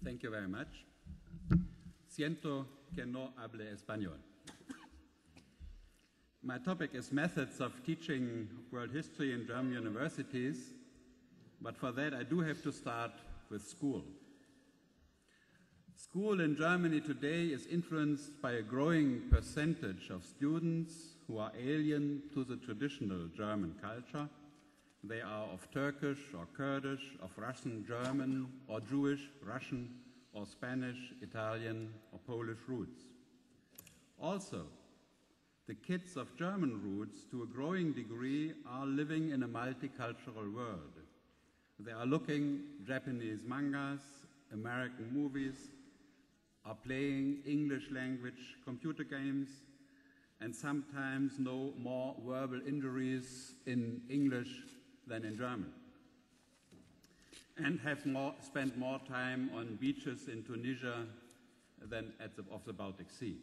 Thank you very much. Siento que no hable español. My topic is methods of teaching world history in German universities, but for that I do have to start with school. School in Germany today is influenced by a growing percentage of students who are alien to the traditional German culture. They are of Turkish or Kurdish, of Russian, German, or Jewish, Russian, or Spanish, Italian, or Polish roots. Also, the kids of German roots, to a growing degree, are living in a multicultural world. They are looking Japanese mangas, American movies, are playing English language computer games, and sometimes know more verbal injuries in English than in German, and have spent more time on beaches in Tunisia than off the Baltic Sea.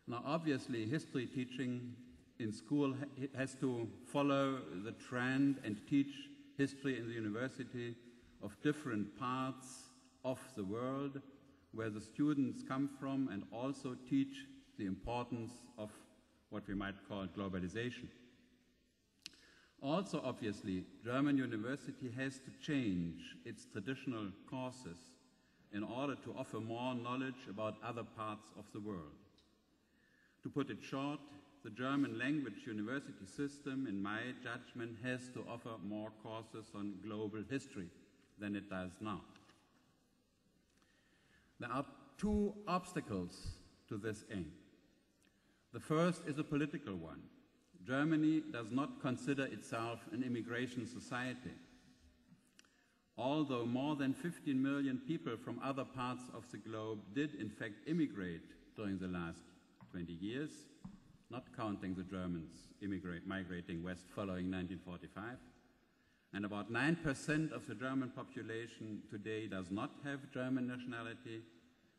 Now, obviously, history teaching in school has to follow the trend and teach history in the university of different parts of the world where the students come from, and also teach the importance of what we might call globalization. Also, obviously, German university has to change its traditional courses in order to offer more knowledge about other parts of the world. To put it short, the German language university system, in my judgment, has to offer more courses on global history than it does now. There are two obstacles to this aim. The first is a political one. Germany does not consider itself an immigration society. Although more than 15 million people from other parts of the globe did in fact immigrate during the last 20 years, not counting the Germans migrating west following 1945, and about 9% of the German population today does not have German nationality,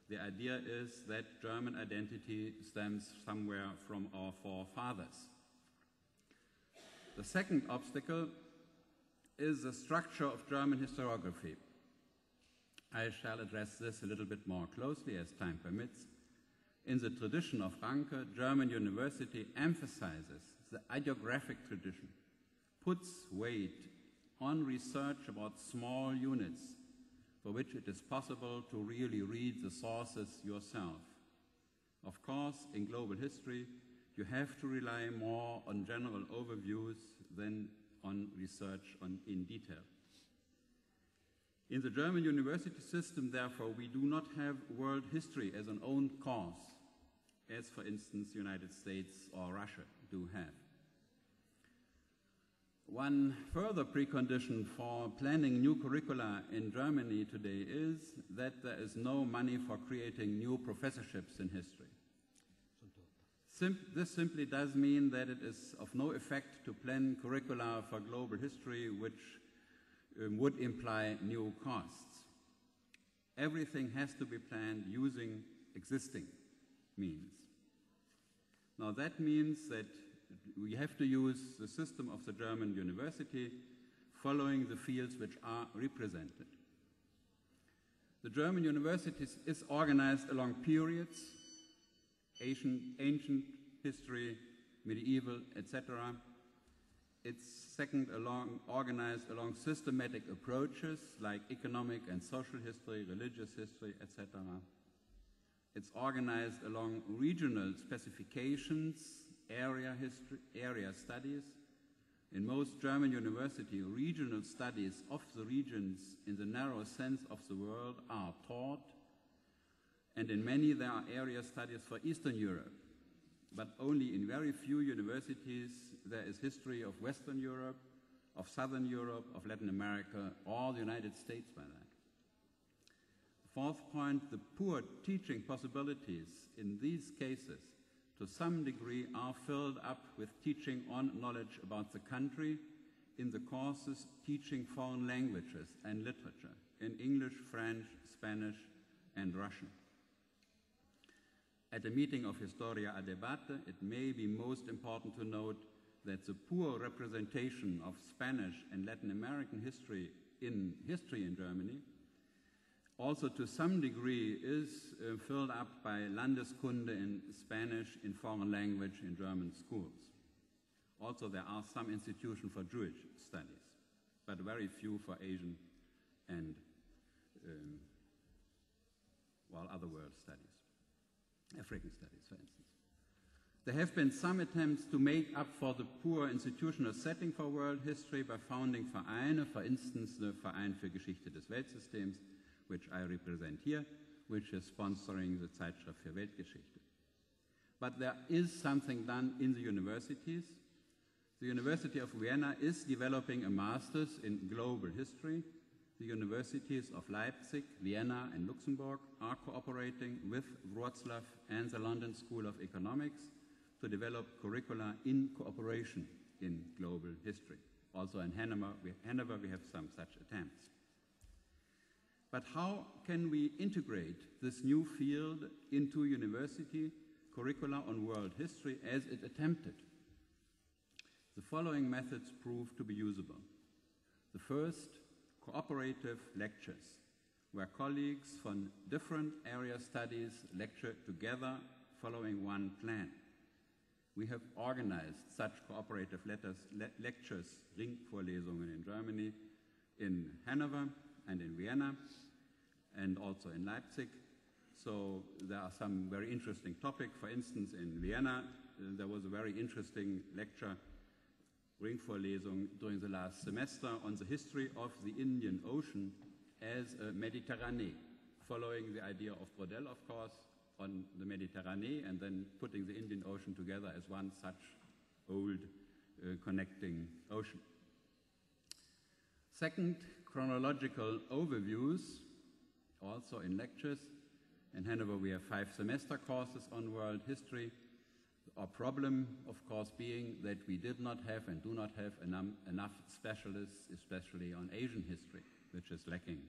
the idea is that German identity stems somewhere from our forefathers. The second obstacle is the structure of German historiography. I shall address this a little bit more closely as time permits. In the tradition of Ranke, German university emphasizes the hagiographic tradition, puts weight on research about small units for which it is possible to really read the sources yourself. Of course, in global history, you have to rely more on general overviews than on research in detail. In the German university system, therefore, we do not have world history as an own course, as, for instance, the United States or Russia do have. One further precondition for planning new curricula in Germany today is that there is no money for creating new professorships in history. This simply does mean that it is of no effect to plan curricula for global history, which would imply new costs. Everything has to be planned using existing means. Now that means that we have to use the system of the German university following the fields which are represented. The German university is organized along periods, ancient history, medieval, etc. It's organized along systematic approaches like economic and social history, religious history, etc. It's organized along regional specifications, area studies. In most German universities, regional studies of the regions in the narrow sense of the word are taught, and in many there are area studies for Eastern Europe. But only in very few universities there is history of Western Europe, of Southern Europe, of Latin America, or the United States by that. Fourth point, the poor teaching possibilities in these cases to some degree are filled up with teaching on knowledge about the country in the courses teaching foreign languages and literature in English, French, Spanish, and Russian. At a meeting of Historia a Debate, it may be most important to note that the poor representation of Spanish and Latin American history in Germany also to some degree is filled up by Landeskunde in Spanish, in foreign language, in German schools. Also, there are some institutions for Jewish studies, but very few for Asian and other world studies, African studies, for instance. There have been some attempts to make up for the poor institutional setting for world history by founding Vereine, for instance, the Verein für Geschichte des Weltsystems, which I represent here, which is sponsoring the Zeitschrift für Weltgeschichte. But there is something done in the universities. The University of Vienna is developing a master's in global history. The universities of Leipzig, Vienna, and Luxembourg are cooperating with Wrocław and the London School of Economics to develop curricula in cooperation in global history. Also in Hanover, we have some such attempts. But how can we integrate this new field into university curricula on world history as it attempted? The following methods proved to be usable. The first, cooperative lectures, where colleagues from different area studies lecture together following one plan. We have organized such cooperative lectures, Ringvorlesungen in Germany, in Hanover and in Vienna, and also in Leipzig. So there are some very interesting topics. For instance, in Vienna, there was a very interesting lecture, Ringvorlesung, during the last semester on the history of the Indian Ocean as a Mediterranean, following the idea of Brodel, of course, on the Mediterranean, and then putting the Indian Ocean together as one such old connecting ocean. Second, chronological overviews, also in lectures. In Hanover, we have 5 semester courses on world history. Our problem, of course, being that we did not have and do not have enough specialists, especially on Asian history, which is lacking.